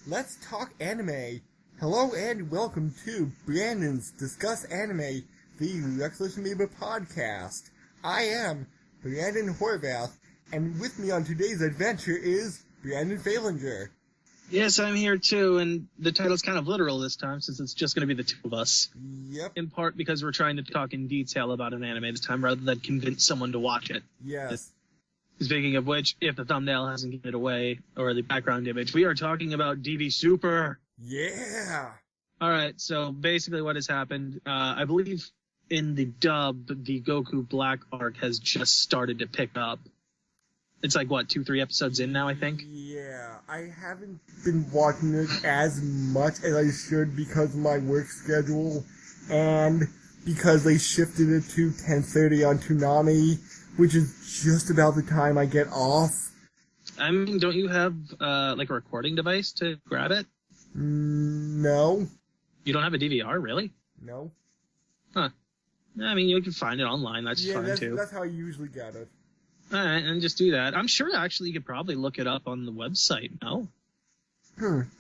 Let's talk anime. Hello and welcome to Brandon's Discuss Anime, the Reckless Amoeba podcast. I am Brandon Horvath, and with me on today's adventure is Brandon Falinger. Yes, I'm here too, and the title's kind of literal this time since it's just going to be the two of us. Yep. In part because we're trying to talk in detail about an anime this time rather than convince someone to watch it. Yes. Speaking of which, if the thumbnail hasn't given it away, or the background image, we are talking about DB Super. Yeah. Alright, so basically what has happened, I believe in the dub, the Goku Black arc has just started to pick up. It's like, what, 2-3 episodes in now, I think? Yeah, I haven't been watching it as much as I should because of my work schedule, and because they shifted it to 10:30 on Toonami, which is just about the time I get off. I mean, don't you have, like a recording device to grab it? No. You don't have a DVR, really? No. Huh. I mean, you can find it online, that's fine too. That's how I usually get it. Alright, and just do that. I'm sure actually you could probably look it up on the website, no?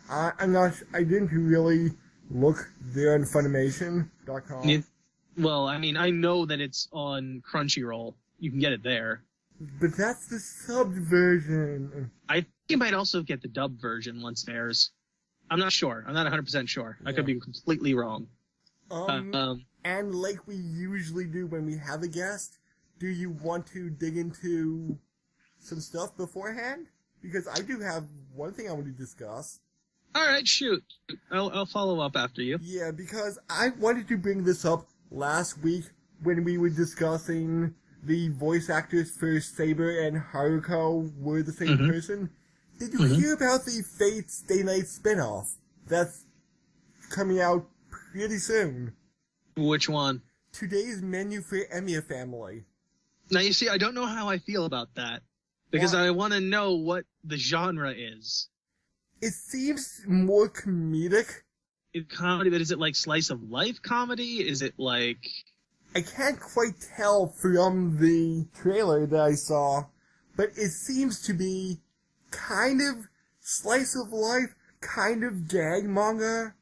I'm not, I didn't really look there on Funimation.com. Yeah. Well, I mean, I know that it's on Crunchyroll. You can get it there. But that's the subbed version. I think you might also get the dubbed version once it airs. I'm not sure. I'm not 100% sure. Yeah. I could be completely wrong. And like we usually do when we have a guest, do you want to dig into some stuff beforehand? Because I do have one thing I want to discuss. Alright, shoot. I'll follow up after you. Yeah, because I wanted to bring this up last week when we were discussing the voice actors for Saber and Haruko were the same person. Did you hear about the Fate Stay Night spinoff that's coming out pretty soon? Which one? Today's Menu for Emiya Family. Now, you see, I don't know how I feel about that. Because I want to know what the genre is. It seems more comedic. It's comedy, but is it like slice of life comedy? Is it like... I can't quite tell from the trailer that I saw, but it seems to be kind of slice of life, kind of gag manga.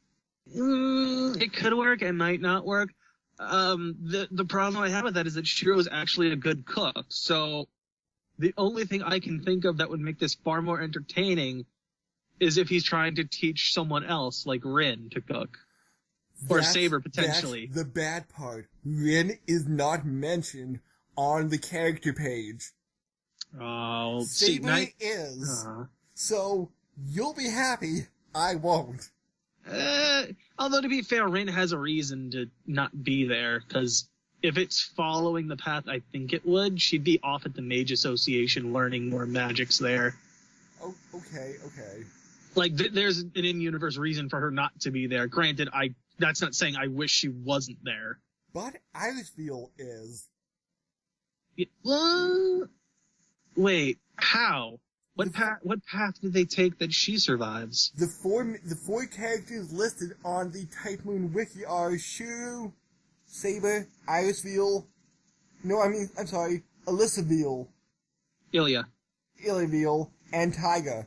It could work, it might not work. The problem I have with that is that Shiro is actually a good cook, so the only thing I can think of that would make this far more entertaining is if he's trying to teach someone else, like Rin, to cook. Or Saber, potentially. That's the bad part. Rin is not mentioned on the character page. Oh, Saber is. So, you'll be happy. I won't. Although, to be fair, Rin has a reason to not be there, because if it's following the path I think it would, she'd be off at the Mage Association learning more magics there. Oh, okay. Like, there's an in-universe reason for her not to be there. Granted, that's not saying I wish she wasn't there. But Irisville is. Yeah, well, wait, how? What path did they take that she survives? The four characters listed on the Type Moon Wiki are Shiro, Saber, Irisville. Alyssaville. Ilyaville, and Taiga.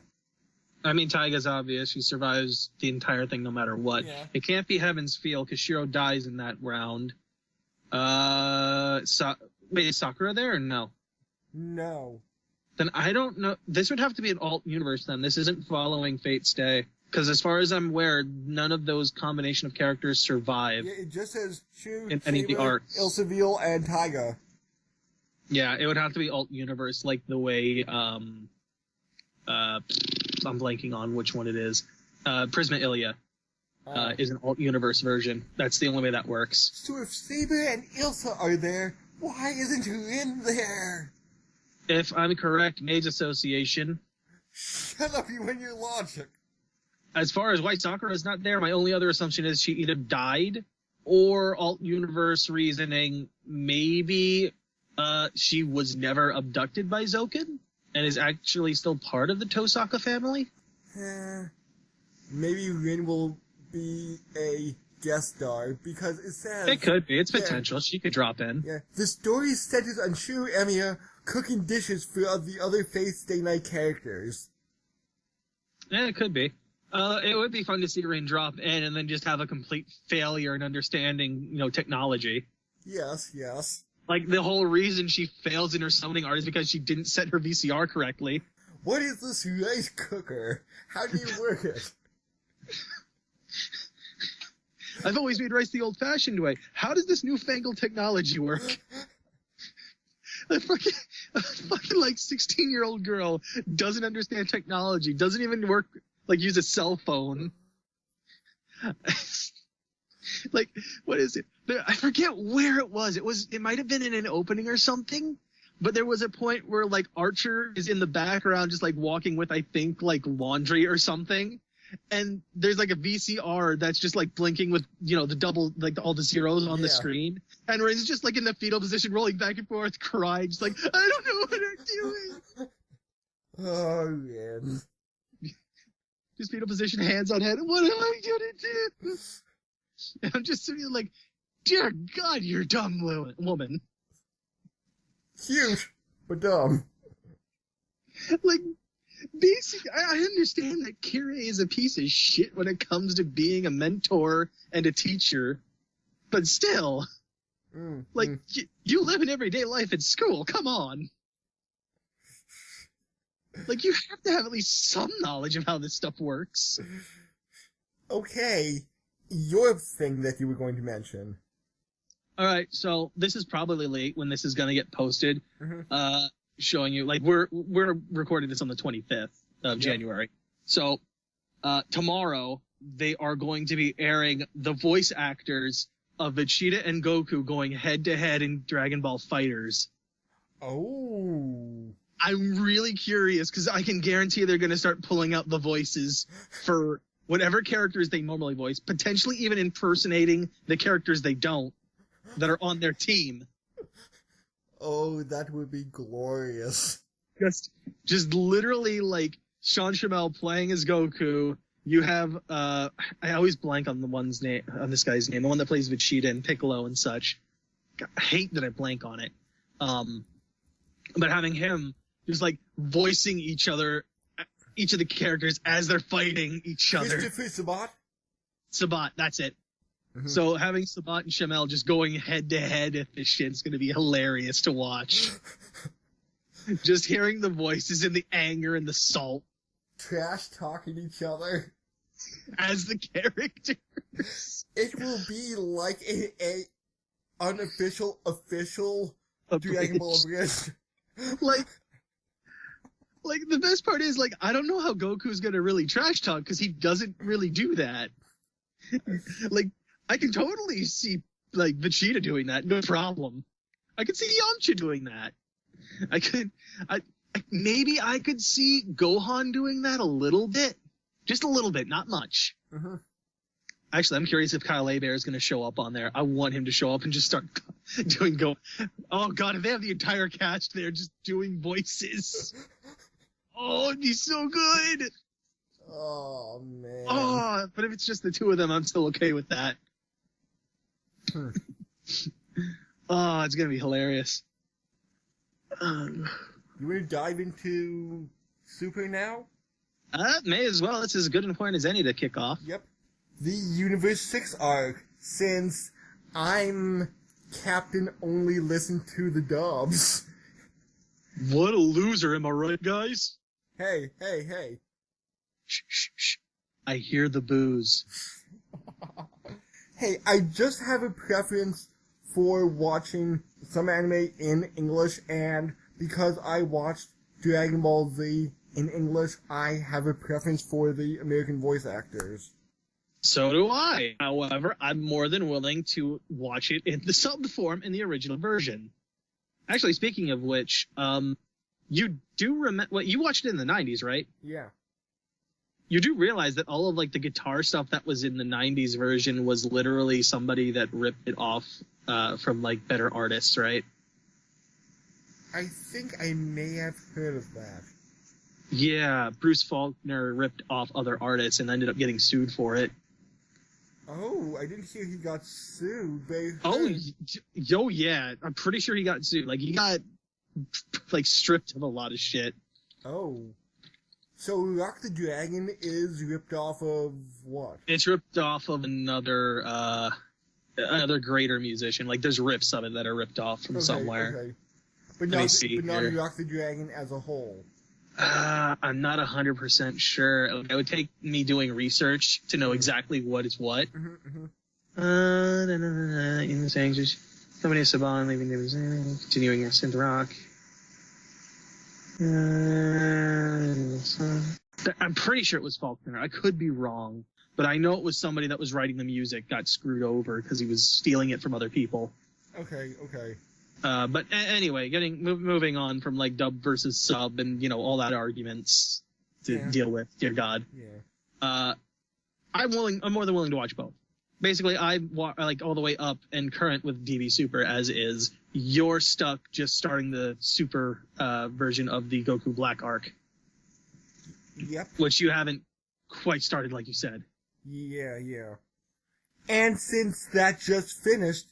I mean, Taiga's obvious. She survives the entire thing no matter what. Yeah. It can't be Heaven's Feel, because Shiro dies in that round. Wait, is Sakura there or no? No. Then I don't know. This would have to be an alt universe then. This isn't following Fate Stay. Because as far as I'm aware, none of those combination of characters survive. Yeah, it just says Shiro, in any of the arcs. Ilyaville, and Taiga. Yeah, it would have to be alt universe, like the way, I'm blanking on which one it is. Prisma Ilia is an alt universe version. That's the only way that works. So if Saber and Ilsa are there, why isn't Rin there? If I'm correct, Mage Association. Shut up, you and your logic. As far as why Sakura is not there, my only other assumption is she either died or alt universe reasoning. Maybe she was never abducted by Zoken and is actually still part of the Tosaka family. Maybe Rin will be a guest star because it says it could be. It's potential. She could drop in. Yeah, the story centers on Shiro Emiya cooking dishes for the other Fate Stay Night characters. Yeah, it could be. It would be fun to see Rin drop in and then just have a complete failure in understanding, technology. Yes. Like, the whole reason she fails in her summoning art is because she didn't set her VCR correctly. What is this rice cooker? How do you work it? I've always made rice the old-fashioned way. How does this newfangled technology work? A fucking 16-year-old girl doesn't understand technology, doesn't even use a cell phone. Like, what is it? I forget where it was. It might have been in an opening or something, but there was a point where, like, Archer is in the background just, like, walking with, I think, like, laundry or something. And there's, like, a VCR that's just, like, blinking with, the double, like, all the zeros on the screen. And Rin's just, like, in the fetal position, rolling back and forth, crying, just like, I don't know what I'm doing. Oh, man. Just fetal position, hands on head. What am I gonna do? And I'm just sitting there like, dear God, you're a dumb woman. Cute, but dumb. Like, basically, I understand that Kira is a piece of shit when it comes to being a mentor and a teacher, but still, you live an everyday life at school. Come on. Like, you have to have at least some knowledge of how this stuff works. Okay, your thing that you were going to mention. All right, so this is probably late when this is going to get posted. Showing you, like, we're recording this on the 25th of January. So tomorrow they are going to be airing the voice actors of Vegeta and Goku going head to head in Dragon Ball FighterZ. Oh. I'm really curious because I can guarantee they're going to start pulling out the voices for whatever characters they normally voice, potentially even impersonating the characters they don't that are on their team. Oh, that would be glorious. Just literally like Sean Shamel playing as Goku. You have I always blank on this guy's name, the one that plays Vegeta and Piccolo and such. I hate that I blank on it. But having him just like voicing each of the characters as they're fighting each other. Christopher Sabat? Sabat, that's it. So having Sabat and Shamel just going head to head at this shit's going to be hilarious to watch. Just hearing the voices and the anger and the salt. Trash talking each other. As the characters. It will be like a unofficial, official Dragon Ball Abridged. Like, the best part is, like, I don't know how Goku's going to really trash talk because he doesn't really do that. Like, I can totally see, like, Vegeta doing that, no problem. I could see Yamcha doing that. Maybe I could see Gohan doing that a little bit. Just a little bit, not much. Actually, I'm curious if Kyle Hebert is going to show up on there. I want him to show up and just start doing Oh, God, if they have the entire cast there just doing voices. Oh, it'd be so good. Oh, man. Oh, but if it's just the two of them, I'm still okay with that. Oh, it's going to be hilarious. You want to dive into Super now? May as well. It's as good a point as any to kick off. Yep. The Universe 6 arc, since I'm Captain Only Listen to the Dubs. What a loser, am I right, guys? Hey. Shh. I hear the booze. Hey, I just have a preference for watching some anime in English, and because I watched Dragon Ball Z in English, I have a preference for the American voice actors. So do I. However, I'm more than willing to watch it in the sub form in the original version. Actually, speaking of which, you do remember, you watched it in the 90s, right? Yeah. You do realize that all of like the guitar stuff that was in the 90s version was literally somebody that ripped it off from like better artists, right? I think I may have heard of that. Yeah, Bruce Faulkner ripped off other artists and ended up getting sued for it. Oh, I didn't hear he got sued. Yeah. I'm pretty sure he got sued. Like, he got, like, stripped of a lot of shit. Oh. So Rock the Dragon is ripped off of what? It's ripped off of another greater musician. Like, there's riffs of it that are ripped off from somewhere. Okay. But Let me not, see but not here. Rock the Dragon as a whole. I'm not 100% sure. It would take me doing research to know exactly what is what. In the sanctuary, somebody Saban leaving the continuing your synth rock. I'm pretty sure it was Faulkner. I could be wrong, but I know it was somebody that was writing the music got screwed over because he was stealing it from other people. Okay. But anyway, moving on from like dub versus sub and all that arguments to deal with. Dear God. Yeah. I'm more than willing to watch both. Basically, I like all the way up and current with DB Super as is. You're stuck just starting the Super version of the Goku Black arc. Yep. Which you haven't quite started, like you said. Yeah. And since that just finished,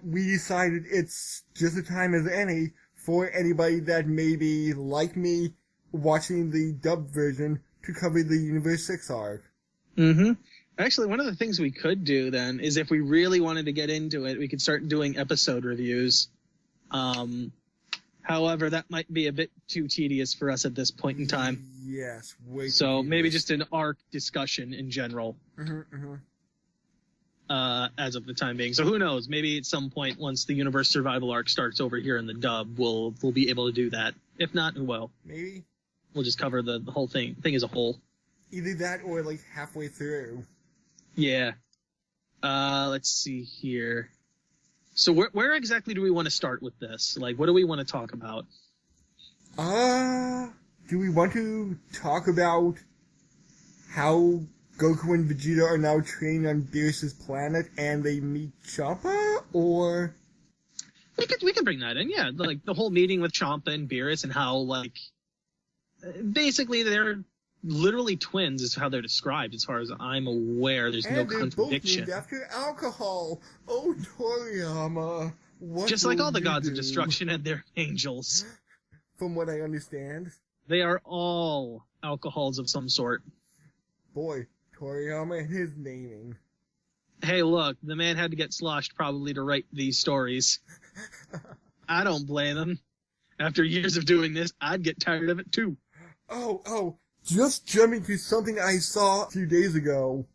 we decided it's just a time as any for anybody that may be, like me, watching the dubbed version to cover the Universe 6 arc. Actually, one of the things we could do then is if we really wanted to get into it, we could start doing episode reviews. However, that might be a bit too tedious for us at this point in time. Yes, way too So maybe tedious. just an arc discussion in general. As of the time being. So who knows? Maybe at some point, once the Universe Survival arc starts over here in the dub, we'll be able to do that. If not, who will? Maybe. We'll just cover the whole thing as a whole. Either that or like halfway through. Yeah. Let's see here. So where exactly do we want to start with this? Like, what do we want to talk about? Do we want to talk about how Goku and Vegeta are now trained on Beerus's planet and they meet Champa, or? We could bring that in, yeah. Like, the whole meeting with Champa and Beerus and how, like, basically they're literally twins is how they're described as far as I'm aware. There's no contradiction. Both named after alcohol. Oh, Toriyama. What just like all the gods do? of destruction and their angels. From what I understand. They are all alcohols of some sort. Boy, Toriyama and his naming. Hey, look, the man had to get sloshed probably to write these stories. I don't blame him. After years of doing this, I'd get tired of it too. Oh, just jumping to something I saw a few days ago.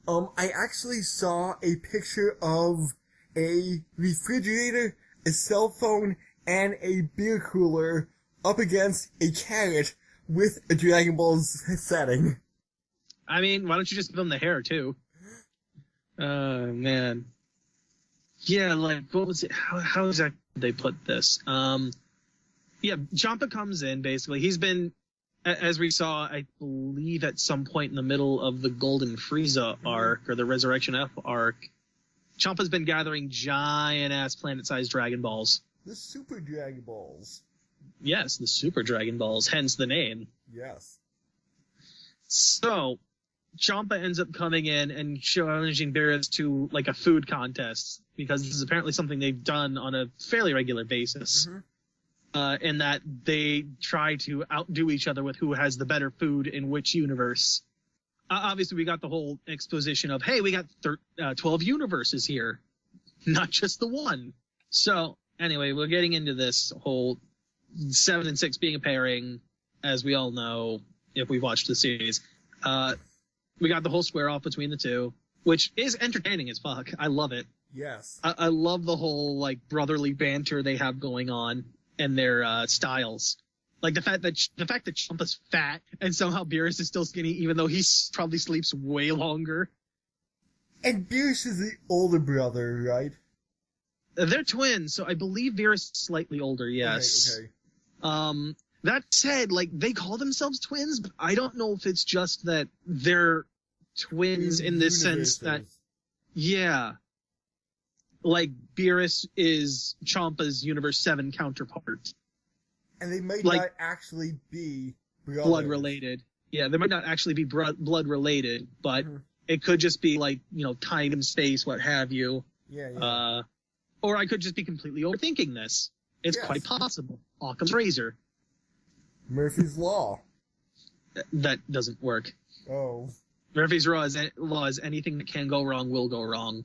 I actually saw a picture of a refrigerator, a cell phone, and a beer cooler up against a carrot with a Dragon Ball setting. I mean, why don't you just give him the hair too? Man. Yeah, like, what was it? How exactly did they put this? Yeah, Champa comes in, basically. He's been, as we saw, I believe at some point in the middle of the Golden Frieza arc, or the Resurrection F arc, Champa's been gathering giant-ass planet-sized Dragon Balls. The Super Dragon Balls. Yes, the Super Dragon Balls, hence the name. Yes. So, Champa ends up coming in and challenging Beerus to, like, a food contest, because this is apparently something they've done on a fairly regular basis. In that they try to outdo each other with who has the better food in which universe. Obviously, we got the whole exposition of, hey, we got 12 universes here, not just the one. So, anyway, we're getting into this whole 7 and 6 being a pairing, as we all know, if we've watched the series. We got the whole square off between the two, which is entertaining as fuck. I love it. Yes. I love the whole, like, brotherly banter they have going on and their styles. Like, the fact that Champa's fat and somehow Beerus is still skinny, even though he probably sleeps way longer. And Beerus is the older brother, right? They're twins, so I believe Beerus is slightly older, yes. Okay. That said, like, they call themselves twins, but I don't know if it's just that they're twins in this sense that, yeah. Like, Beerus is Champa's Universe 7 counterpart. And they might like, not actually be blood related. Yeah, they might not actually be blood related, but it could just be like, time and space, what have you. Yeah. Or I could just be completely overthinking this. It's quite possible. Occam's razor. Murphy's Law. that doesn't work. Oh. Murphy's law is anything that can go wrong will go wrong.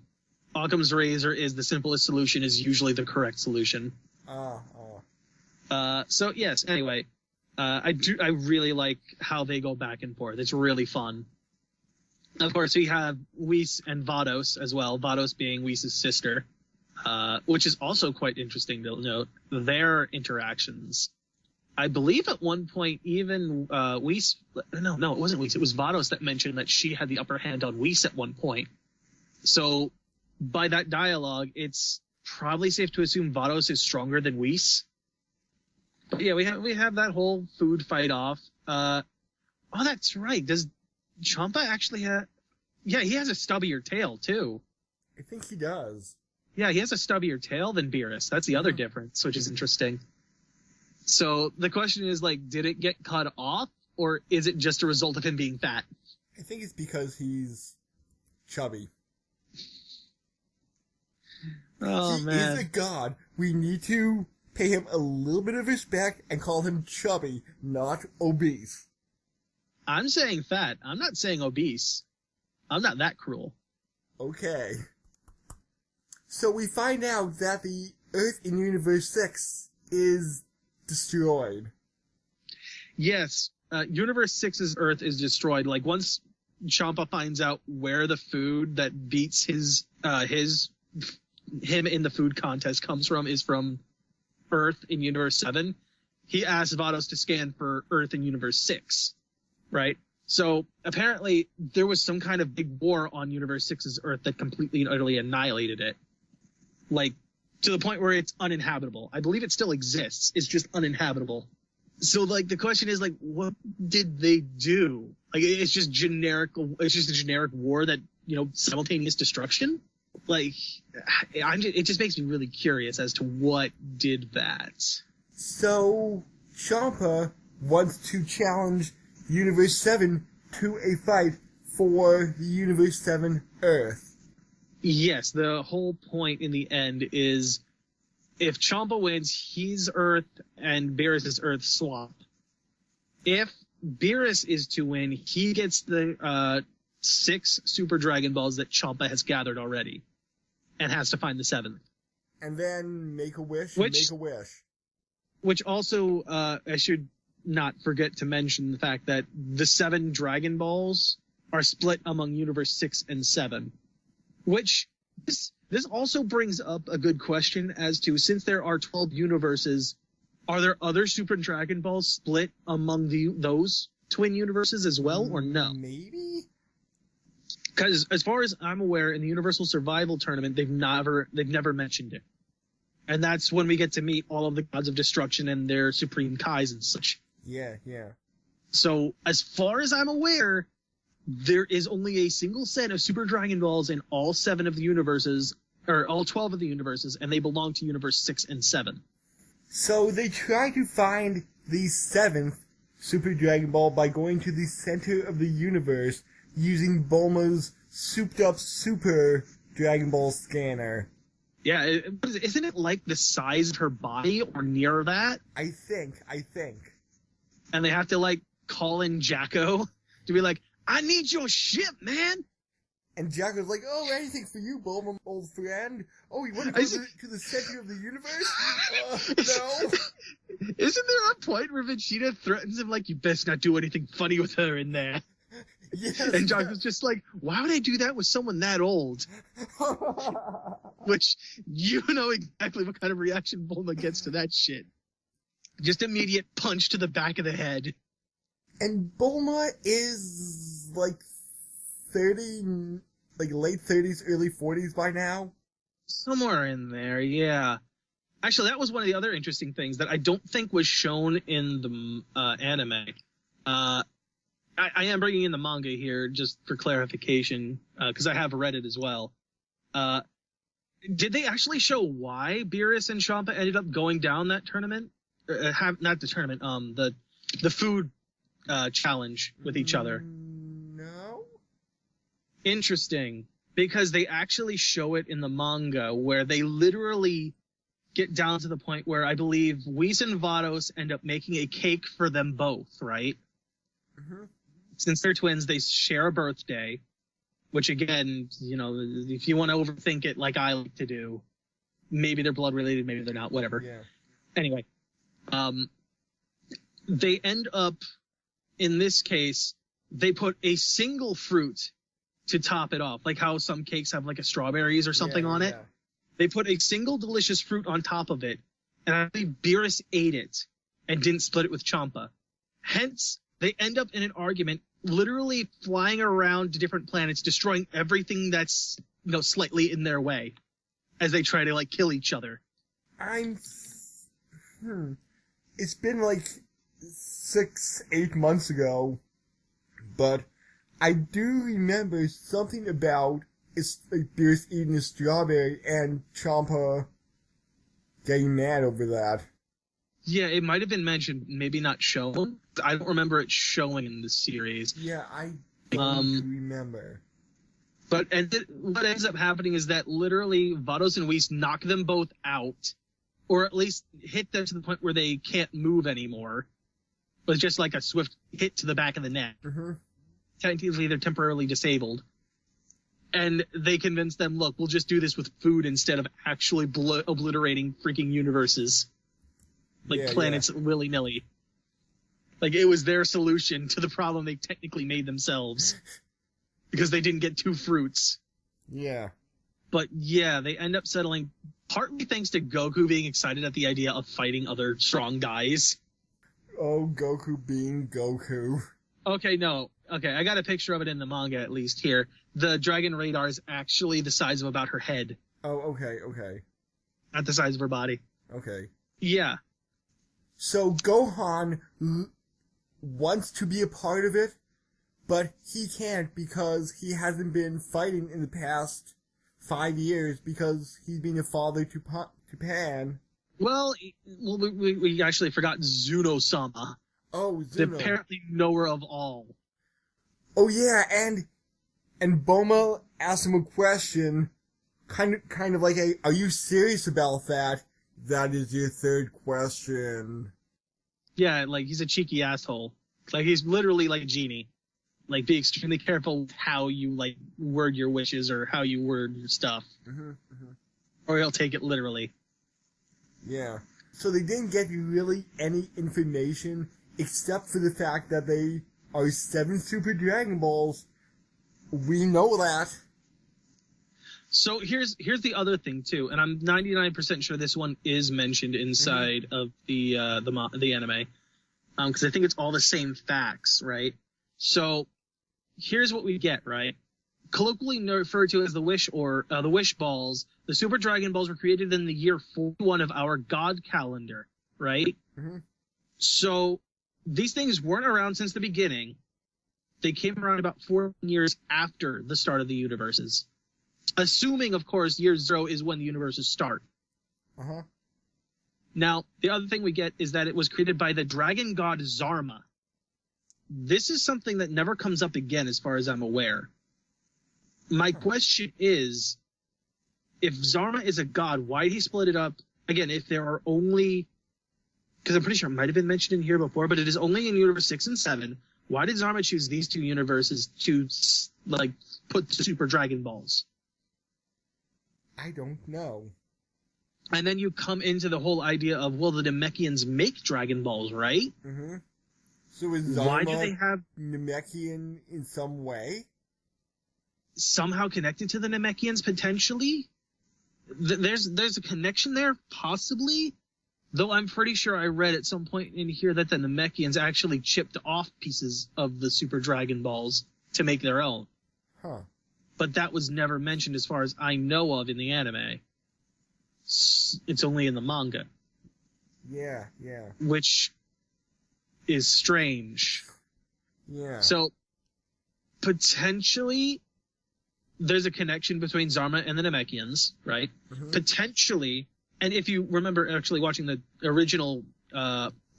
Occam's razor is the simplest solution is usually the correct solution. So yes, anyway, I really like how they go back and forth. It's really fun. Of course, we have Whis and Vados as well, Vados being Whis' sister, which is also quite interesting to note, their interactions. I believe at one point even Whis... No, it wasn't Whis. It was Vados that mentioned that she had the upper hand on Whis at one point. So by that dialogue, it's probably safe to assume Vados is stronger than Whis. But yeah, we have that whole food fight off. Oh, that's right. Does Champa actually have... Yeah, he has a stubbier tail, too. I think he does. Yeah, he has a stubbier tail than Beerus. That's the other difference, which is interesting. So the question is, like, did it get cut off, or is it just a result of him being fat? I think it's because he's chubby. Oh, man. He is a god. We need to pay him a little bit of respect and call him chubby, not obese. I'm saying fat. I'm not saying obese. I'm not that cruel. Okay. So we find out that the Earth in Universe 6 is destroyed. Yes. Universe 6's Earth is destroyed. Like, once Champa finds out where the food that beats him in the food contest comes from is from Earth in Universe 7, he asks Vados to scan for Earth in Universe 6, right? So apparently there was some kind of big war on Universe 6's Earth that completely and utterly annihilated it. Like, to the point where it's uninhabitable. I believe it still exists. It's just uninhabitable. So, like, the question is, like, what did they do? Like, it's just a generic war that, simultaneous destruction? Like, it just makes me really curious as to what did that. So, Champa wants to challenge Universe 7 to a fight for the Universe 7 Earth. Yes, the whole point in the end is if Champa wins, his Earth and Beerus' Earth swap. If Beerus is to win, he gets the 6 Super Dragon Balls that Champa has gathered already and has to find the 7th. And then make a wish. Which also, I should not forget to mention the fact that the 7 Dragon Balls are split among Universe 6 and 7. Which, this also brings up a good question as to, since there are 12 universes, are there other Super Dragon Balls split among those twin universes as well, or no? Maybe? Because as far as I'm aware, in the Universal Survival Tournament, they've never mentioned it. And that's when we get to meet all of the gods of destruction and their supreme Kais and such. Yeah. So, as far as I'm aware, there is only a single set of Super Dragon Balls in all 7 of the universes, or all 12 of the universes, and they belong to Universe 6 and 7. So they try to find the 7th Super Dragon Ball by going to the center of the universe using Bulma's souped-up Super Dragon Ball scanner. Yeah, isn't it like the size of her body, or near that? I think. And they have to, like, call in Jacko to be like, I need your ship, man! And Jacko's like, oh, anything for you, Bulma, old friend. Oh, you want to go to the center of the universe? No. Isn't there a point where Vegeta threatens him, like, you best not do anything funny with her in there? Yes. And Jacko's just like, why would I do that with someone that old? Which, you know exactly what kind of reaction Bulma gets to that shit. Just immediate punch to the back of the head. And Bulma is, like, 30, like, late 30s, early 40s by now? Somewhere in there, yeah. Actually, that was one of the other interesting things that I don't think was shown in the anime. I am bringing in the manga here just for clarification, because I have read it as well. Did they actually show why Beerus and Champa ended up going down that tournament? Not the tournament, the food challenge with each other. No. Interesting, because they actually show it in the manga where they literally get down to the point where I believe Whis and Vados end up making a cake for them both, right? Mm-hmm. Since they're twins, they share a birthday, which again, if you want to overthink it like I like to do, maybe they're blood related, maybe they're not, whatever. Yeah. Anyway, they end up, in this case, they put a single fruit to top it off, like how some cakes have like a strawberries or something on it. Yeah. They put a single delicious fruit on top of it, and I believe Beerus ate it and didn't split it with Champa. Hence, they end up in an argument, literally flying around to different planets, destroying everything that's, slightly in their way as they try to, like, kill each other. It's been like 6-8 months ago, but I do remember something about Beerus eating a strawberry and Champa getting mad over that. Yeah, it might have been mentioned, maybe not shown. I don't remember it showing in the series. Yeah, I don't remember. But what ends up happening is that literally Vados and Whis knock them both out, or at least hit them to the point where they can't move anymore, with just like a swift hit to the back of the neck. Mm-hmm. Technically, they're temporarily disabled. And they convince them, look, we'll just do this with food instead of actually obliterating freaking universes. Like planets willy-nilly. Like, it was their solution to the problem they technically made themselves. Because they didn't get 2 fruits. Yeah. But yeah, they end up settling, partly thanks to Goku being excited at the idea of fighting other strong guys. Oh, Goku being Goku. Okay, I got a picture of it in the manga, at least, here. The Dragon Radar is actually the size of about her head. Oh, okay. Not the size of her body. Okay. Yeah. So Gohan wants to be a part of it, but he can't because he hasn't been fighting in the past 5 years because he's been a father to Pan. Well, we actually forgot Zuno-sama. Oh, The Zuno. apparently knower of all. Oh yeah, and Boma asked him a question, kind of like are you serious about that? That is your third question. Yeah, like, he's a cheeky asshole. Like, he's literally like a genie. Like, be extremely careful with how you, like, word your wishes or how you word your stuff. Mm-hmm, mm-hmm. Or he'll take it literally. Yeah. So they didn't get really any information except for the fact that they are 7 Super Dragon Balls. We know that. So here's the other thing too, and I'm 99% sure this one is mentioned inside of the anime, because I think it's all the same facts, right? So here's what we get, right? Colloquially referred to as the Wish or the Wish Balls, the Super Dragon Balls were created in the year 41 of our God calendar, right? Mm-hmm. So these things weren't around since the beginning. They came around about 4 years after the start of the universes. Assuming, of course, year 0 is when the universes start. Uh-huh. Now, the other thing we get is that it was created by the dragon god Zarma. This is something that never comes up again as far as I'm aware. My question is, if Zarma is a god, why did he split it up? Again, if there are only... Because I'm pretty sure it might have been mentioned in here before, but it is only in Universe 6 and 7. Why did Zarma choose these 2 universes to, like, put the Super Dragon Balls? I don't know. And then you come into the whole idea of, well, the Namekians make Dragon Balls, right? Mm-hmm. So is Zarma Why do they have Namekian in some way? somehow connected to the Namekians potentially? There's a connection there, possibly. Though I'm pretty sure I read at some point in here that the Namekians actually chipped off pieces of the Super Dragon Balls to make their own. Huh. But that was never mentioned as far as I know of in the anime. It's only in the manga. Yeah. Which is strange. Yeah. So, potentially, there's a connection between Zarma and the Namekians, right? Mm-hmm. Potentially, and if you remember actually watching the original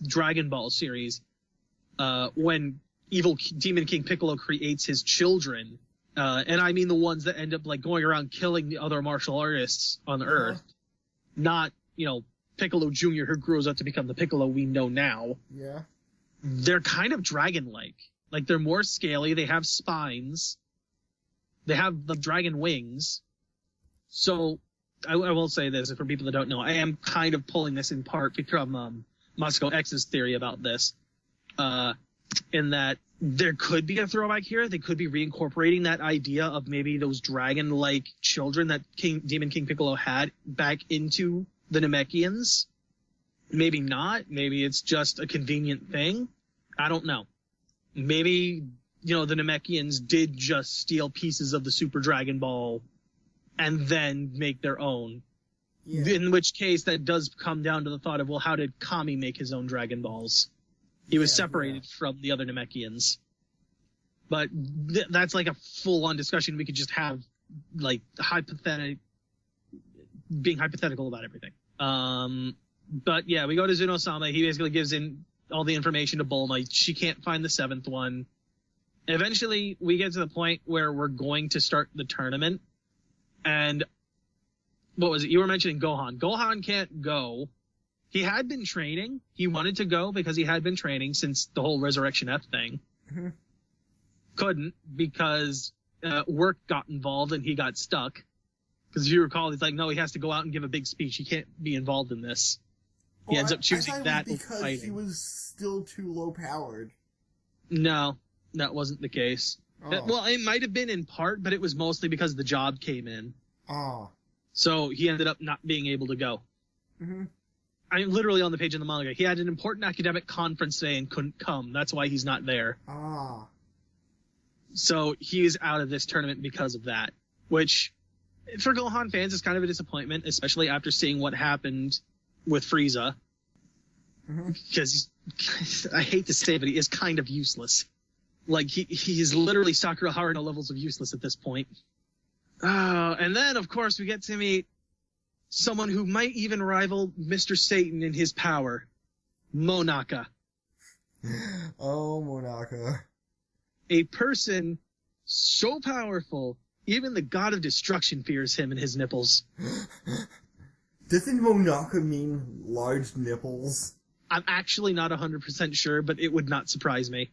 Dragon Ball series, when evil Demon King Piccolo creates his children, and I mean the ones that end up like going around killing the other martial artists on Earth, not, Piccolo Jr. who grows up to become the Piccolo we know now. Yeah. They're kind of dragon-like. Like, they're more scaly. They have spines. They have the dragon wings. So, I will say this, for people that don't know, I am kind of pulling this in part from Moscow X's theory about this. In that there could be a throwback here. They could be reincorporating that idea of maybe those dragon-like children that Demon King Piccolo had back into the Namekians. Maybe not. Maybe it's just a convenient thing. I don't know. Maybe, the Namekians did just steal pieces of the Super Dragon Ball and then make their own. Yeah. In which case, that does come down to the thought of, well, how did Kami make his own Dragon Balls? He was separated from the other Namekians. But that's like a full-on discussion we could just have, like, being hypothetical about everything. But yeah, we go to Zuno-sama. He basically gives in all the information to Bulma. She can't find the 7th one. Eventually, we get to the point where we're going to start the tournament. And what was it? You were mentioning Gohan. Gohan can't go. He had been training. He wanted to go because he had been training since the whole Resurrection F thing. Mm-hmm. Couldn't because work got involved and he got stuck. Because if you recall, he's like, no, he has to go out and give a big speech. He can't be involved in this. He ends up choosing that because he was still too low powered. No, that wasn't the case. Oh. Well, it might have been in part, but it was mostly because the job came in. Oh. So he ended up not being able to go. Mm-hmm. I'm literally on the page in the manga. He had an important academic conference today and couldn't come. That's why he's not there. Ah. So he is out of this tournament because of that, which for Gohan fans is kind of a disappointment, especially after seeing what happened with Frieza. Because I hate to say it, but he is kind of useless. Like, he is literally Sakura Haruno levels of useless at this point. And then, of course, we get to meet someone who might even rival Mr. Satan in his power. Monaka. Oh, Monaka. A person so powerful, even the god of destruction fears him and his nipples. Doesn't Monaka mean large nipples? I'm actually not 100% sure, but it would not surprise me.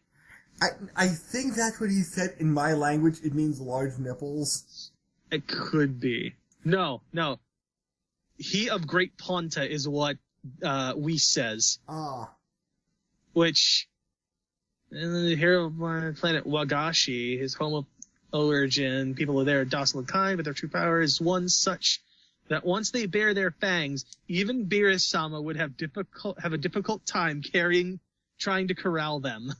I think that's what he said. In my language, it means large nipples. It could be. No. He of Great Ponta is what Whis says. Ah. Which, here on my planet Wagashi, his home of origin, people are there docile and kind, but their true power is one such that once they bare their fangs, even Beerus-sama would have a difficult time trying to corral them.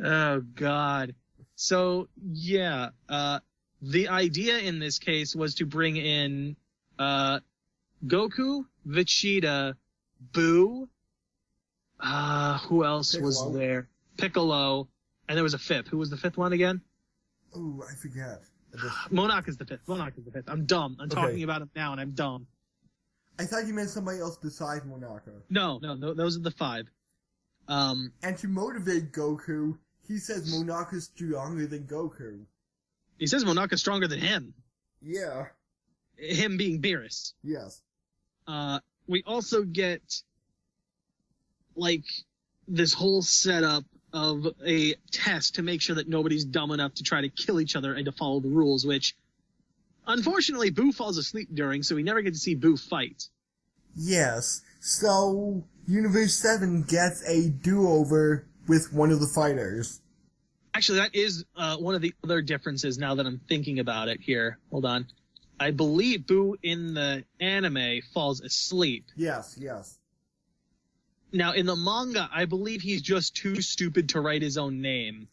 Oh, God. So, yeah, the idea in this case was to bring in Goku, Vegeta, Boo, who else was there? Piccolo, and there was a 5th. Who was the 5th one again? Oh, I forget. Monarch is the 5th. I'm dumb. I'm talking about him now, and I'm dumb. I thought you meant somebody else besides Monarch. No, those are the 5. And to motivate Goku, he says Monarch is stronger than Goku. He says Monarch is stronger than him. Yeah. Him being Beerus. Yes. We also get, like, this whole setup of a test to make sure that nobody's dumb enough to try to kill each other and to follow the rules, which, unfortunately, Boo falls asleep during, so we never get to see Boo fight. Yes. So, Universe 7 gets a do-over with one of the fighters. Actually, that is one of the other differences now that I'm thinking about it here. Hold on. I believe Boo in the anime falls asleep. Yes. Now, in the manga, I believe he's just too stupid to write his own name.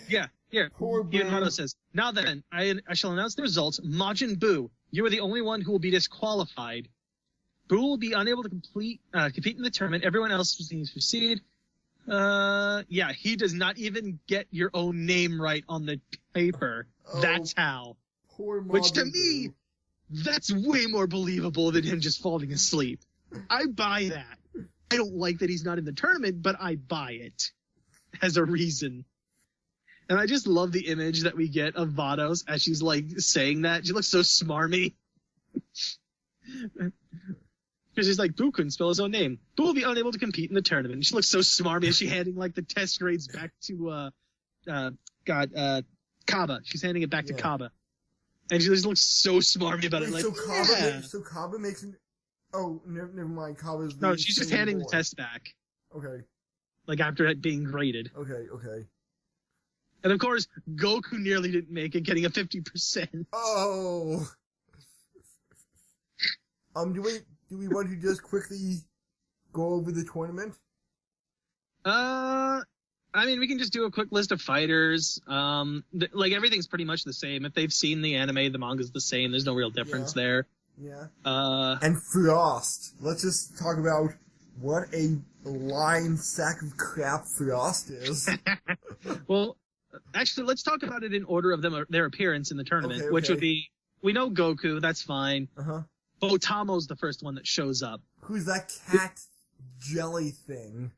Yeah, here. Poor Boo. Ian says, now then, I shall announce the results. Majin Buu, you are the only one who will be disqualified. Boo will be unable to compete in the tournament. Everyone else needs to proceed. Yeah, he does not even get your own name right on the paper. Oh, that's how. Poor Majin Which to me, that's way more believable than him just falling asleep. I buy that. I don't like that he's not in the tournament, but I buy it as a reason. And I just love the image that we get of Vados as she's, like, saying that. She looks so smarmy. Because she's like, Boo couldn't spell his own name. Boo will be unable to compete in the tournament. And she looks so smarmy as she handing like the test grades back to Kaba. She's handing it back to Kaba. And she just looks so smarmy about it. Like, so Kaba makes an... Oh, never mind. Kaba's... No, she's just handing the test back. Okay. Like, after it being graded. Okay. And of course, Goku nearly didn't make it, getting a 50%. Oh! Do we want to just quickly go over the tournament? I mean, we can just do a quick list of fighters. Like, everything's pretty much the same. If they've seen the anime, the manga's the same. There's no real difference there. Yeah. And Frost. Let's just talk about what a lying sack of crap Frost is. Well, actually, let's talk about it in order of their appearance in the tournament, which would be, we know Goku, that's fine. Uh-huh. Botamo's the first one that shows up. Who's that cat jelly thing?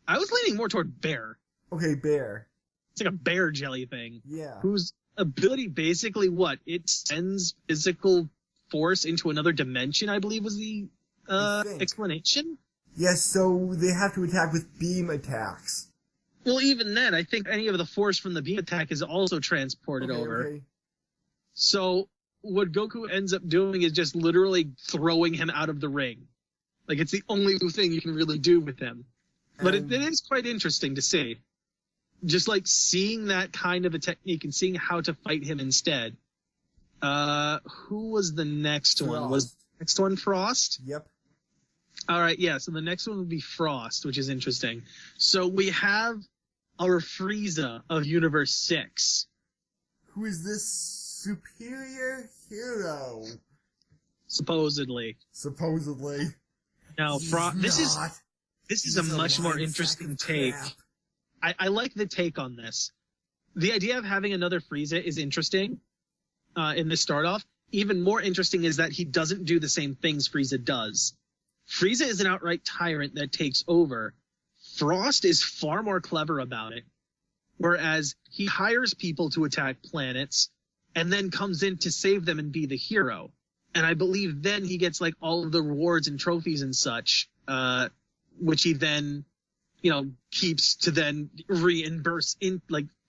I was leaning more toward Bear. Okay, Bear. It's like a bear jelly thing. Yeah. Whose ability basically what? It sends physical force into another dimension, I believe was the explanation. Yes, so they have to attack with beam attacks. Well, even then, I think any of the force from the beam attack is also transported over. Okay. So what Goku ends up doing is just literally throwing him out of the ring. Like, it's the only thing you can really do with him. But it is quite interesting to see. Just, like, seeing that kind of a technique and seeing how to fight him instead. Who was the next one? Was the next one Frost? Yep. All right, yeah, so the next one would be Frost, which is interesting. So we have our Frieza of Universe 6. Who is this superior hero? Supposedly. Now, this is a much more interesting take. I like the take on this. The idea of having another Frieza is interesting in this start off. Even more interesting is that he doesn't do the same things Frieza does. Frieza is an outright tyrant that takes over. Frost is far more clever about it. Whereas he hires people to attack planets and then comes in to save them and be the hero. And I believe then he gets like all of the rewards and trophies and such, which he then, keeps to then reimburse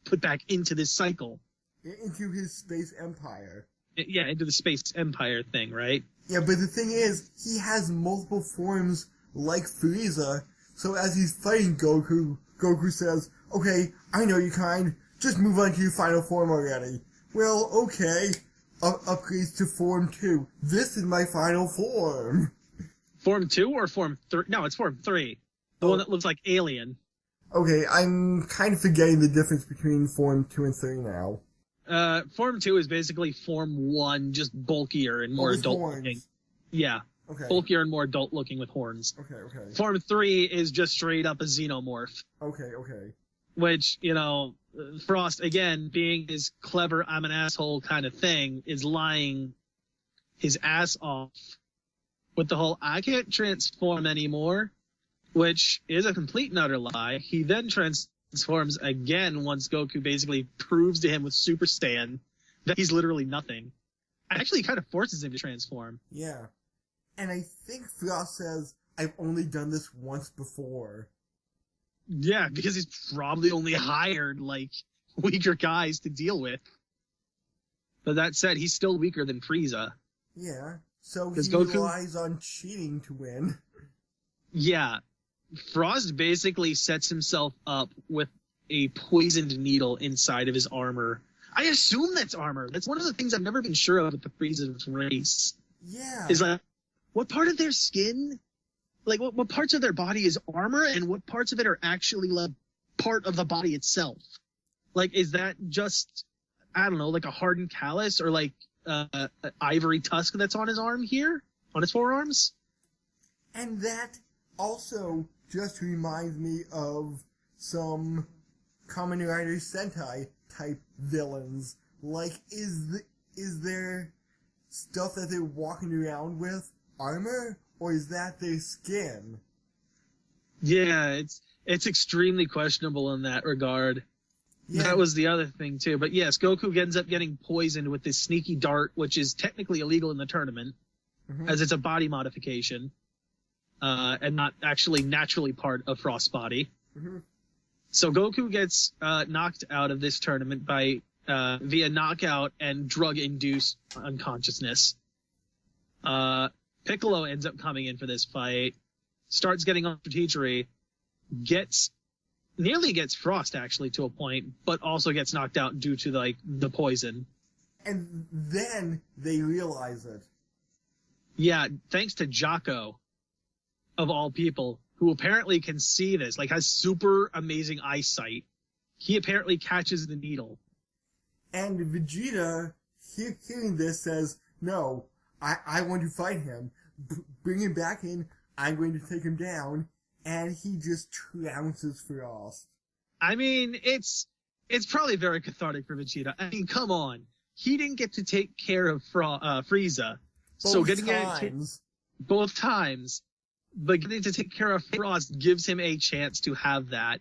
put back into this cycle. Into his space empire. Yeah, into the space empire thing, right? Yeah, but the thing is, he has multiple forms like Frieza, so as he's fighting Goku, Goku says, okay, I know you kind, just move on to your final form already. Well, okay. Upgrades to Form 2. This is my final form. Form 2 or Form 3? No, it's Form 3. The one that looks like Alien. Okay, I'm kind of forgetting the difference between Form 2 and 3 now. Form 2 is basically Form 1, just bulkier and more adult-looking. Yeah. Okay. Bulkier and more adult-looking with horns. Okay. Form 3 is just straight up a xenomorph. Okay. Which, Frost, again, being his clever, I'm an asshole kind of thing, is lying his ass off with the whole, I can't transform anymore, which is a complete and utter lie. He then transforms again once Goku basically proves to him with Super Saiyan that he's literally nothing. Actually, kind of forces him to transform. Yeah. And I think Frost says, I've only done this once before. Yeah, because he's probably only hired, weaker guys to deal with. But that said, he's still weaker than Frieza. Yeah, so he relies on cheating to win. Yeah. Frost basically sets himself up with a poisoned needle inside of his armor. I assume that's armor. That's one of the things I've never been sure of with the Frieza race. Yeah. Is what part of their skin... what parts of their body is armor and what parts of it are actually, part of the body itself? Is that just, I don't know, a hardened callus or, an ivory tusk that's on his arm here? On his forearms? And that also just reminds me of some Kamen Rider Sentai type villains. Is there stuff that they're walking around with armor? Or is that their skin? Yeah, it's extremely questionable in that regard. Yeah. That was the other thing, too. But yes, Goku ends up getting poisoned with this sneaky dart, which is technically illegal in the tournament, as it's a body modification. and not actually naturally part of Frost's body. Mm-hmm. So Goku gets knocked out of this tournament by via knockout and drug-induced unconsciousness. Piccolo ends up coming in for this fight, starts getting on strategery, nearly gets Frost actually to a point, but also gets knocked out due to the poison. And then they realize it. Yeah, thanks to Jocko, of all people, who apparently can see this, has super amazing eyesight. He apparently catches the needle. And Vegeta, hearing this, says, no, I want to fight him. Bring him back in. I'm going to take him down. And he just trounces Frost. I mean, it's probably very cathartic for Vegeta. I mean, come on. He didn't get to take care of Frieza. Both times. But getting to take care of Frost gives him a chance to have that.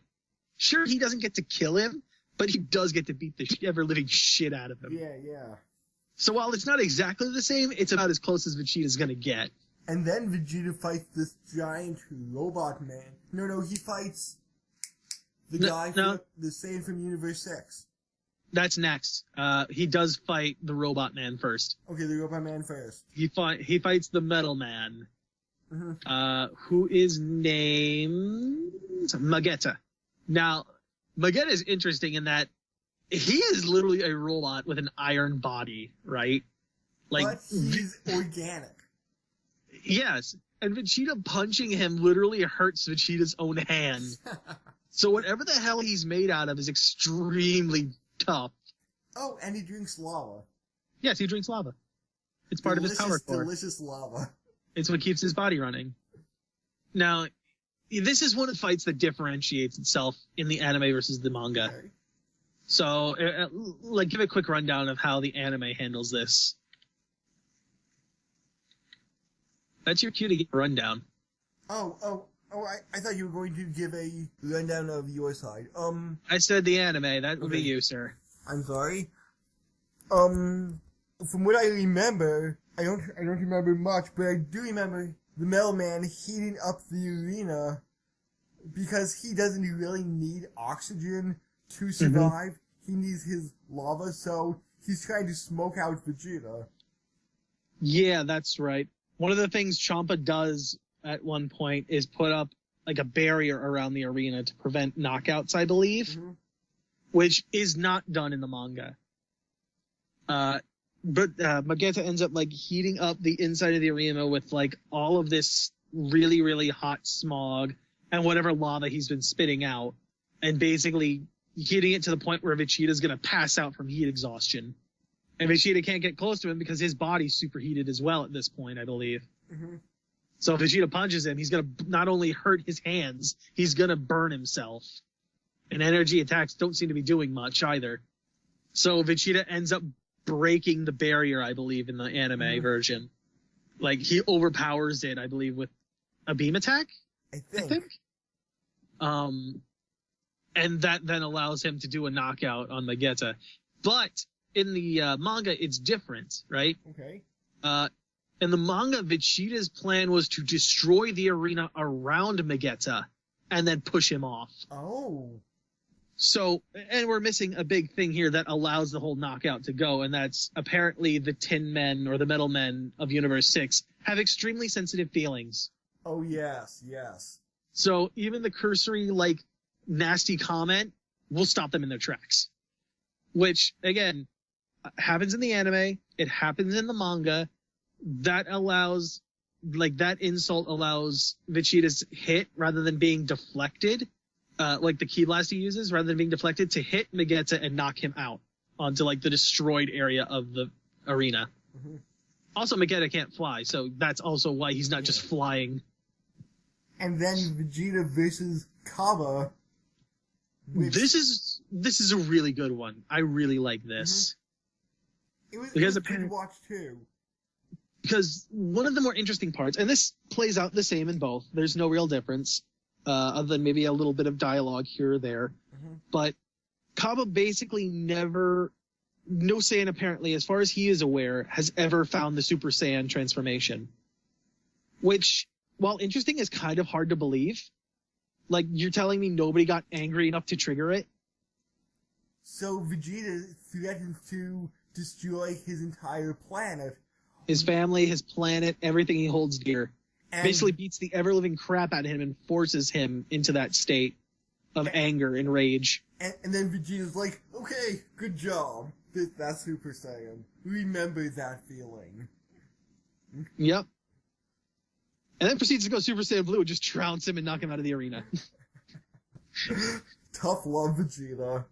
Sure, he doesn't get to kill him, but he does get to beat the ever-living shit out of him. Yeah. So while it's not exactly the same, it's about as close as Vegeta's gonna get. And then Vegeta fights this giant robot man. No, he fights the guy the same from Universe 6. That's next. He does fight the robot man first. Okay, the robot man first. He fights the metal man. Mm-hmm. Who is named Magetta. Now, Magetta is interesting in that he is literally a robot with an iron body, right? But he's organic. Yes, and Vegeta punching him literally hurts Vegeta's own hand. So whatever the hell he's made out of is extremely tough. Oh, and he drinks lava. Yes, he drinks lava. It's part of his power core. Delicious lava. It's what keeps his body running. Now, this is one of the fights that differentiates itself in the anime versus the manga. Okay. So, give a quick rundown of how the anime handles this. That's your cue to get a rundown. Oh, I thought you were going to give a rundown of your side. I said the anime. That would be you, sir. I'm sorry. From what I remember, I don't remember much, but I do remember the Metal Man heating up the arena because he doesn't really need oxygen to survive. Mm-hmm. He needs his lava, so he's trying to smoke out Vegeta. Yeah, that's right. One of the things Champa does at one point is put up a barrier around the arena to prevent knockouts, I believe, which is not done in the manga. But Magetta ends up heating up the inside of the arena with all of this really, really hot smog and whatever lava he's been spitting out, and basically heating it to the point where Vegeta's gonna pass out from heat exhaustion. And Vegeta can't get close to him because his body's superheated as well at this point, I believe. Mm-hmm. So if Vegeta punches him, he's gonna not only hurt his hands, he's gonna burn himself. And energy attacks don't seem to be doing much either. So Vegeta ends up breaking the barrier, I believe, in the anime version. He overpowers it, I believe, with a beam attack? I think. And that then allows him to do a knockout on Magetta. But in the manga, it's different, right? Okay. In the manga, Vegeta's plan was to destroy the arena around Magetta and then push him off. Oh. So, and we're missing a big thing here that allows the whole knockout to go, and that's apparently the Tin Men or the Metal Men of Universe 6 have extremely sensitive feelings. Oh, yes. So even the cursory, nasty comment will stop them in their tracks. Which, again, happens in the anime, it happens in the manga. That allows, that insult allows Vegeta's hit, rather than being deflected, the Ki Blast he uses, rather than being deflected, to hit Magetta and knock him out onto, the destroyed area of the arena. Mm-hmm. Also, Magetta can't fly, so that's also why he's not just flying. And then Vegeta versus Kaba. This is a really good one. I really like this. Mm-hmm. It was good to watch too. Because one of the more interesting parts, and this plays out the same in both, there's no real difference, other than maybe a little bit of dialogue here or there. Mm-hmm. But Kaba basically never, no Saiyan apparently, as far as he is aware, has ever found the Super Saiyan transformation. Which while interesting, is kind of hard to believe. Like, you're telling me nobody got angry enough to trigger it? So Vegeta threatens to destroy his entire planet. His family, his planet, everything he holds dear. And basically beats the ever-living crap out of him and forces him into that state of anger and rage. And then Vegeta's like, okay, good job. That's Super Saiyan. Remember that feeling. Yep. And then proceeds to go Super Saiyan Blue and just trounce him and knock him out of the arena. Tough love, Vegeta.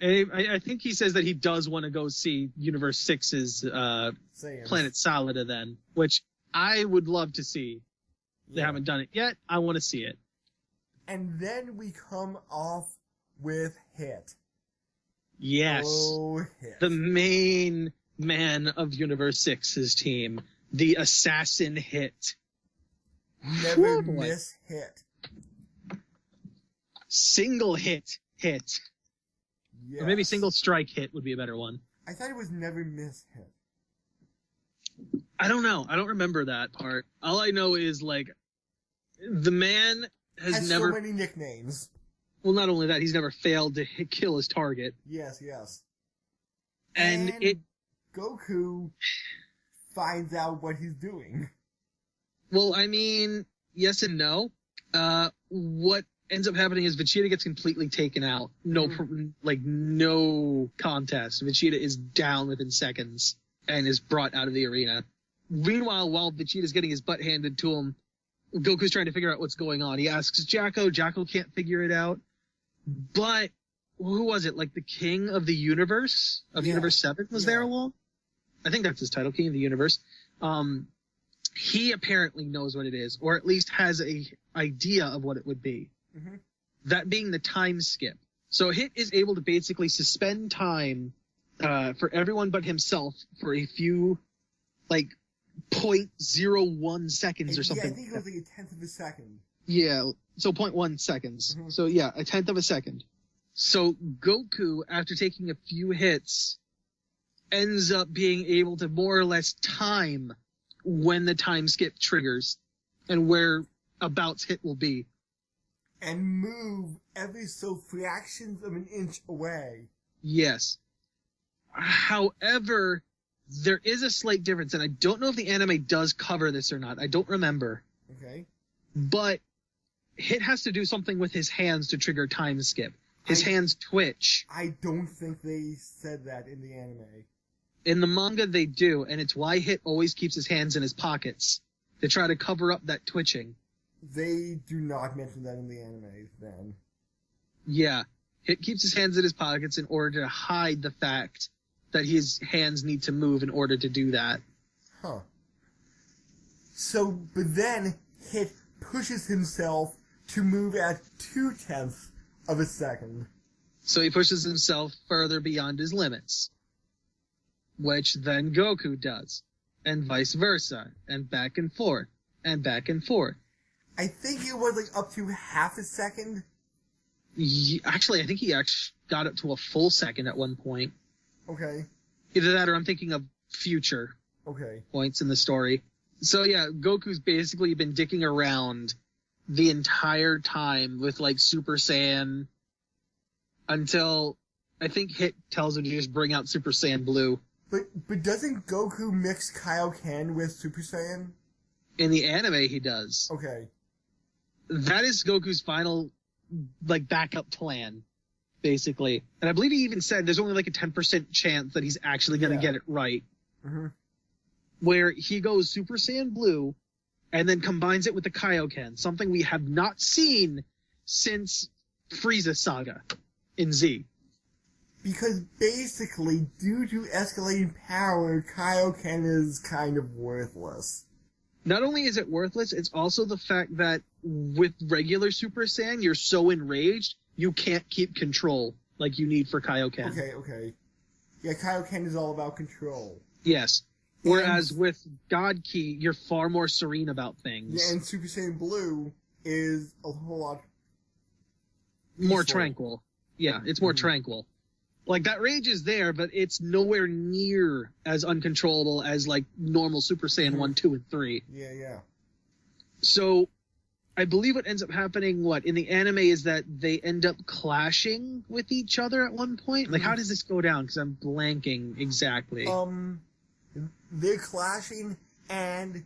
I think he says that he does want to go see Universe 6's Planet Salada then, which I would love to see. They haven't done it yet. I want to see it. And then we come off with Hit. Yes. Oh, Hit. The main man of Universe 6's team. The assassin Hit. Never miss Hit. Single hit. Yes. Or maybe single strike hit would be a better one. I thought it was never miss Hit. I don't know. I don't remember that part. All I know is, like, the man has never... so many nicknames. Well, not only that, he's never failed to kill his target. Yes, yes. And Goku finds out what he's doing. Well, I mean, yes and no. What ends up happening is Vegeta gets completely taken out. No contest. Vegeta is down within seconds and is brought out of the arena. Meanwhile, while Vegeta's getting his butt handed to him, Goku's trying to figure out what's going on. He asks Jacko. Jacko can't figure it out. But who was it? Like the King of the Universe? Of Universe 7 was there along? I think that's his title, King of the Universe. He apparently knows what it is, or at least has a idea of what it would be. Mm-hmm. That being the time skip. So Hit is able to basically suspend time for everyone but himself for a few, like, 0.01 seconds or something. Yeah, I think it was like a tenth of a second. Yeah, so 0.1 seconds. Mm-hmm. So yeah, a tenth of a second. So Goku, after taking a few hits, ends up being able to more or less time when the time skip triggers and whereabouts Hit will be. And move every so fractions of an inch away. Yes. However, there is a slight difference, and I don't know if the anime does cover this or not. I don't remember. Okay. But Hit has to do something with his hands to trigger time skip. His hands twitch. I don't think they said that in the anime. In the manga, they do, and it's why Hit always keeps his hands in his pockets to try to cover up that twitching. They do not mention that in the anime, then. Yeah. Hit keeps his hands in his pockets in order to hide the fact that his hands need to move in order to do that. Huh. So, but then Hit pushes himself to move at 0.2 of a second. So he pushes himself further beyond his limits. Which then Goku does. And vice versa. And back and forth. And back and forth. I think it was like up to half a second. Actually, I think he actually got up to a full second at one point. Okay. Either that or I'm thinking of future points in the story. So yeah, Goku's basically been dicking around the entire time with like Super Saiyan until I think Hit tells him to just bring out Super Saiyan Blue. But doesn't Goku mix Kaioken with Super Saiyan? In the anime, he does. Okay. That is Goku's final, like, backup plan, basically. And I believe he even said there's only like a 10% chance that he's actually going to get it right. Mm-hmm. Where he goes Super Saiyan Blue and then combines it with the Kaioken, something we have not seen since Frieza Saga in Z. Because basically, due to escalating power, Kaioken is kind of worthless. Not only is it worthless, it's also the fact that with regular Super Saiyan, you're so enraged, you can't keep control like you need for Kaioken. Okay. Yeah, Kaioken is all about control. Yes. Whereas with God Ki, you're far more serene about things. Yeah, and Super Saiyan Blue is a whole lot more tranquil. Yeah, it's more tranquil. Like, that rage is there, but it's nowhere near as uncontrollable as, like, normal Super Saiyan 1, 2, and 3. Yeah. So I believe what ends up happening, in the anime is that they end up clashing with each other at one point. Like, how does this go down? Because I'm blanking exactly. They're clashing, and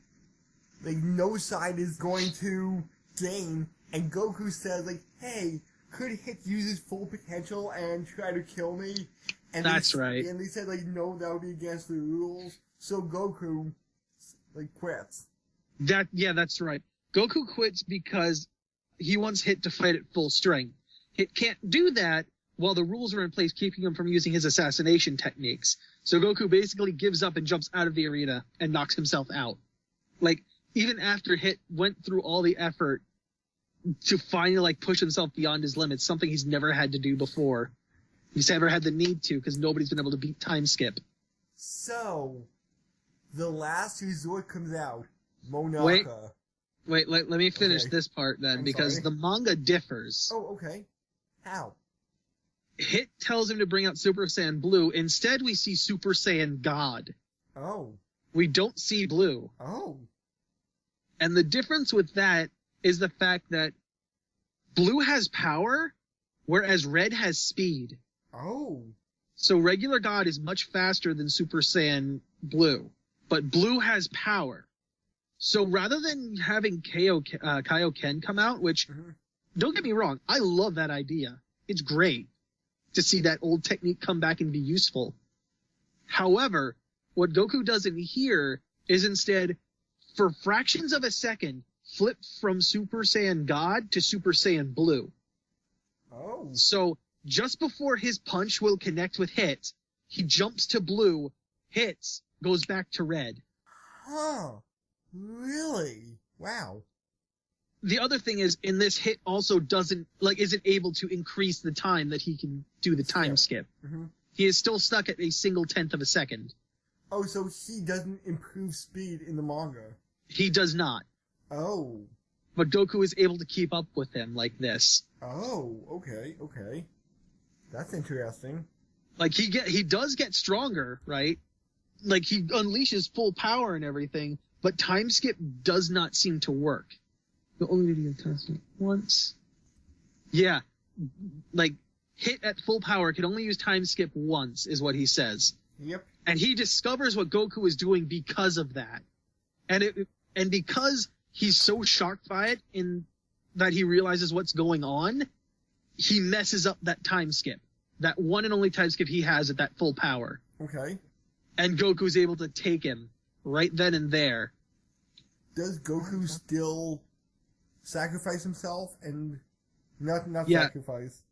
like no side is going to gain. And Goku says, like, "Hey, could Hit use his full potential and try to kill me?" And that's right. And they said, like, no, that would be against the rules. So Goku, like, quits. That's right. Goku quits because he wants Hit to fight at full strength. Hit can't do that while the rules are in place keeping him from using his assassination techniques. So Goku basically gives up and jumps out of the arena and knocks himself out. Like, even after Hit went through all the effort to finally, like, push himself beyond his limits, something he's never had to do before. He's never had the need to because nobody's been able to beat Time Skip. So, the last resort comes out. Monaka. Wait, let me finish this part then, because the manga differs. Oh, okay. How? Hit tells him to bring out Super Saiyan Blue. Instead, we see Super Saiyan God. Oh. We don't see Blue. Oh. And the difference with that is the fact that Blue has power, whereas Red has speed. Oh. So regular God is much faster than Super Saiyan Blue, but Blue has power. So rather than having Kaioken come out, which, don't get me wrong, I love that idea. It's great to see that old technique come back and be useful. However, what Goku does in here is instead, for fractions of a second, flip from Super Saiyan God to Super Saiyan Blue. Oh. So just before his punch will connect with Hit, he jumps to Blue, hits, goes back to Red. Huh. Really? Wow. The other thing is, in this, Hit also isn't able to increase the time that he can do the time skip. Mm-hmm. He is still stuck at a single tenth of a second. Oh, so he doesn't improve speed in the manga? He does not. Oh. But Goku is able to keep up with him like this. Oh, okay. That's interesting. Like, he does get stronger, right? Like, he unleashes full power and everything, but time skip does not seem to work. The only video tested once. Yeah. Like, Hit at full power can only use time skip once, is what he says. Yep. And he discovers what Goku is doing because of that. And because he's so shocked by it in that he realizes what's going on, he messes up that time skip. That one and only time skip he has at that full power. Okay. And Goku's able to take him right then and there. Does Goku still sacrifice himself and not sacrifice?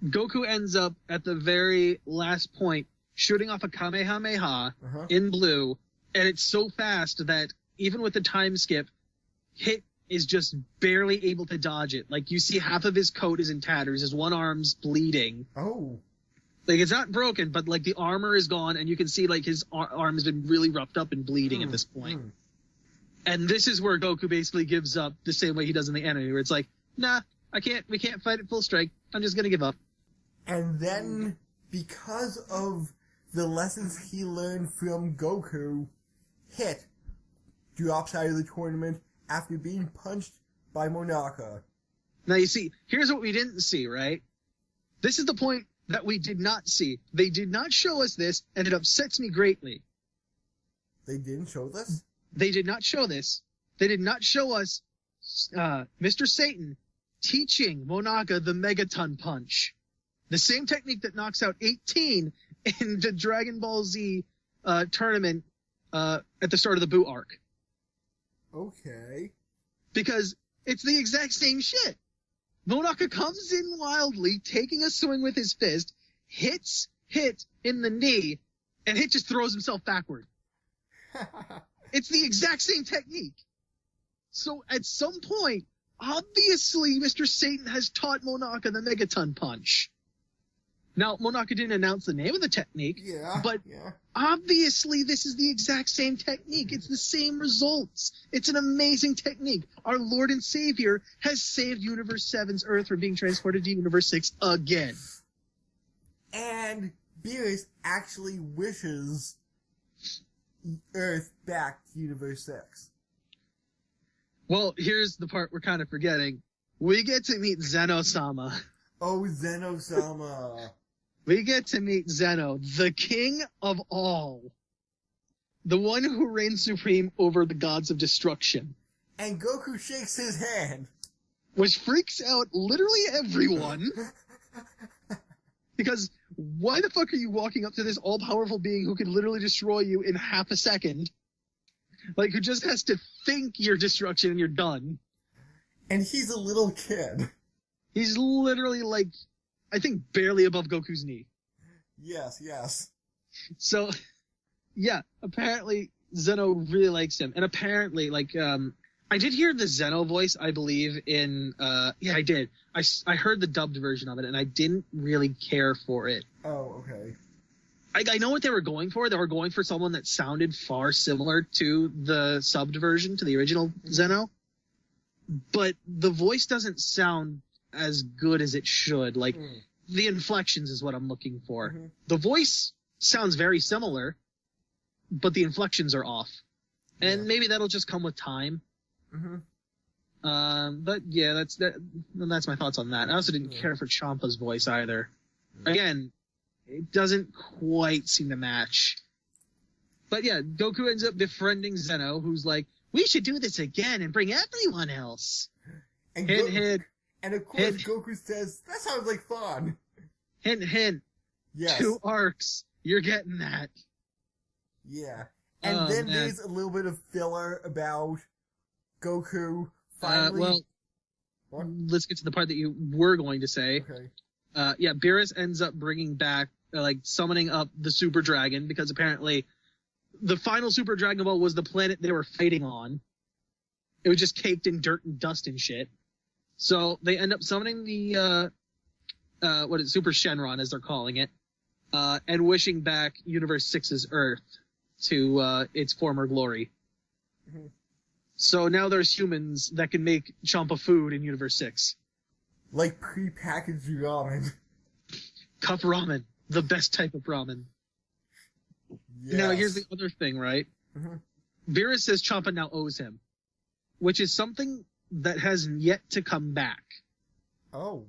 Goku ends up at the very last point shooting off a Kamehameha in Blue, and it's so fast that even with the time skip, Hit is just barely able to dodge it. Like, you see half of his coat is in tatters, his one arm's bleeding. Oh. Like, it's not broken, but, like, the armor is gone, and you can see, like, his arm has been really roughed up and bleeding at this point. And this is where Goku basically gives up the same way he does in the anime, where it's like, nah, we can't fight at full strength. I'm just gonna give up. And then, because of the lessons he learned from Goku, Hit drops out of the tournament after being punched by Monaka. Now, you see, here's what we didn't see, right? This is the point that we did not see. They did not show us this, and it upsets me greatly. They didn't show this? They did not show this. They did not show us Mr. Satan teaching Monaka the Megaton Punch. The same technique that knocks out 18 in the Dragon Ball Z tournament at the start of the Buu arc. Okay. Because it's the exact same shit. Monaka comes in wildly, taking a swing with his fist, hits Hit in the knee, and Hit just throws himself backward. It's the exact same technique. So at some point, obviously Mr. Satan has taught Monaka the Megaton Punch. Now, Monaka didn't announce the name of the technique, but obviously this is the exact same technique. It's the same results. It's an amazing technique. Our Lord and Savior has saved Universe 7's Earth from being transported to Universe 6 again. And Beerus actually wishes Earth back to Universe 6. Well, here's the part we're kind of forgetting. We get to meet Zeno-sama. Oh, Zeno-sama. We get to meet Zeno, the king of all. The one who reigns supreme over the gods of destruction. And Goku shakes his hand. Which freaks out literally everyone. Because why the fuck are you walking up to this all-powerful being who can literally destroy you in half a second? Like, who just has to think your destruction and you're done. And he's a little kid. He's literally, like, I think barely above Goku's knee. Yes, yes. So, yeah, apparently Zeno really likes him. And apparently, like, I did hear the Zeno voice, I believe, in, yeah, I did. I heard the dubbed version of it, and I didn't really care for it. Oh, okay. I know what they were going for. They were going for someone that sounded far similar to the subbed version, to the original Zeno. But the voice doesn't sound as good as it should. Like, the inflections is what I'm looking for. Mm-hmm. The voice sounds very similar, but the inflections are off. And maybe that'll just come with time. Mm-hmm. But yeah, that's my thoughts on that. I also didn't care for Champa's voice either. Again, it doesn't quite seem to match. But yeah, Goku ends up befriending Zeno, who's like, we should do this again and bring everyone else. And hint. And of course, Goku says, that sounds like fun. Hint. Yes. 2 arcs. You're getting that. Yeah. And then there's a little bit of filler about Goku finally... let's get to the part that you were going to say. Okay. Yeah, Beerus ends up bringing back, summoning up the Super Dragon, because apparently the final Super Dragon Ball was the planet they were fighting on. It was just caked in dirt and dust and shit. So they end up summoning the, Super Shenron, as they're calling it, and wishing back Universe 6's Earth to its former glory. Mm-hmm. So now there's humans that can make Champa food in Universe 6. Like pre-packaged ramen. Cup ramen. The best type of ramen. Yes. Now, here's the other thing, right? Mm-hmm. Beerus says Champa now owes him, which is something that has yet to come back. Oh.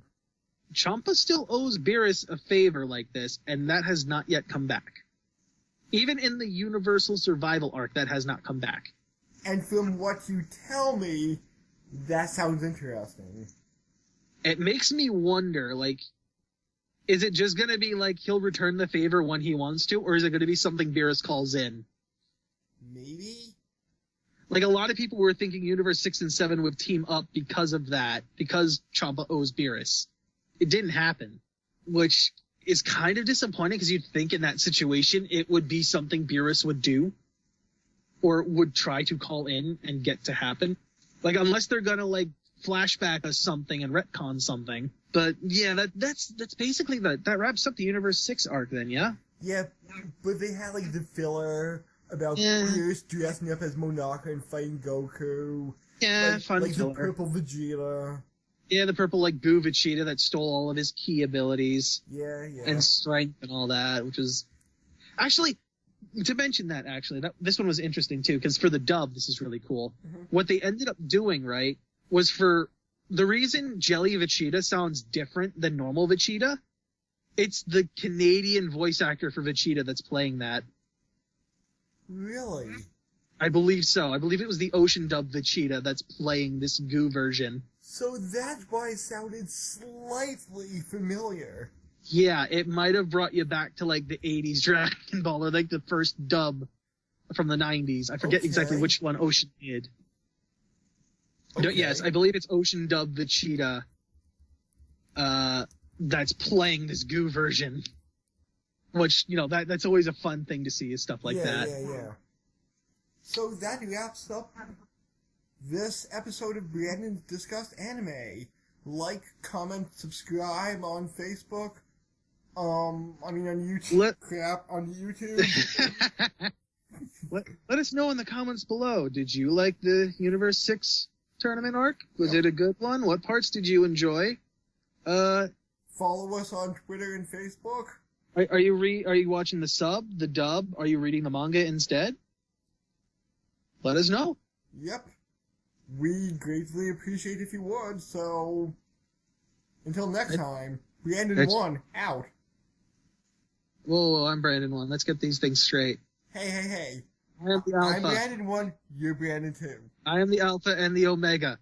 Champa still owes Beerus a favor like this, and that has not yet come back. Even in the Universal Survival arc, that has not come back. And from what you tell me, that sounds interesting. It makes me wonder, is it just going to be he'll return the favor when he wants to, or is it going to be something Beerus calls in? Maybe? A lot of people were thinking Universe 6 and 7 would team up because of that, because Champa owes Beerus. It didn't happen, which is kind of disappointing, because you'd think in that situation it would be something Beerus would do, or would try to call in and get to happen. Unless they're going to, flashback us something and retcon something. But yeah, that's basically that wraps up the Universe 6 arc then, yeah? Yeah, but they had the filler about Beerus dressing up as Monaka and fighting Goku. Yeah, fun filler. The purple Vegeta. Yeah, the purple goo Vegeta that stole all of his key abilities. Yeah. And strength and all that, which was actually, to mention that this one was interesting too, because for the dub this is really cool. Mm-hmm. What they ended up doing, right, was for the reason Jelly Vegeta sounds different than normal Vegeta, it's the Canadian voice actor for Vegeta that's playing that. Really? I believe so. I believe it was the Ocean dub Vegeta that's playing this goo version. So that's why it sounded slightly familiar. Yeah, it might have brought you back to the 80s Dragon Ball, or the first dub from the 90s. I forget exactly which one Ocean did. Okay. No, yes, I believe it's Ocean dub Vegeta that's playing this goo version. Which, that's always a fun thing to see, is stuff like that. Yeah. So that wraps up this episode of Brandon's Discussed Anime. Like, comment, subscribe on Facebook. On YouTube. On YouTube. Let us know in the comments below. Did you like the Universe 6 tournament arc? Was it a good one? What parts did you enjoy? Follow us on Twitter and Facebook. Are you watching the sub, the dub? Are you reading the manga instead? Let us know. Yep. we greatly appreciate if you would. So, until next time, Brandon 1 out. Whoa, I'm Brandon 1. Let's get these things straight. Hey. I am the Alpha. I'm Brandon 1, you're Brandon 2. I am the Alpha and the Omega.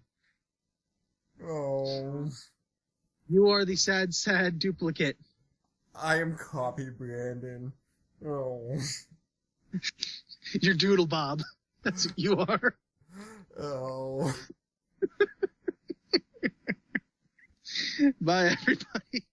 Oh. You are the sad duplicate. I am copy Brandon. Oh. You're Doodle Bob. That's what you are. Oh. Bye, everybody.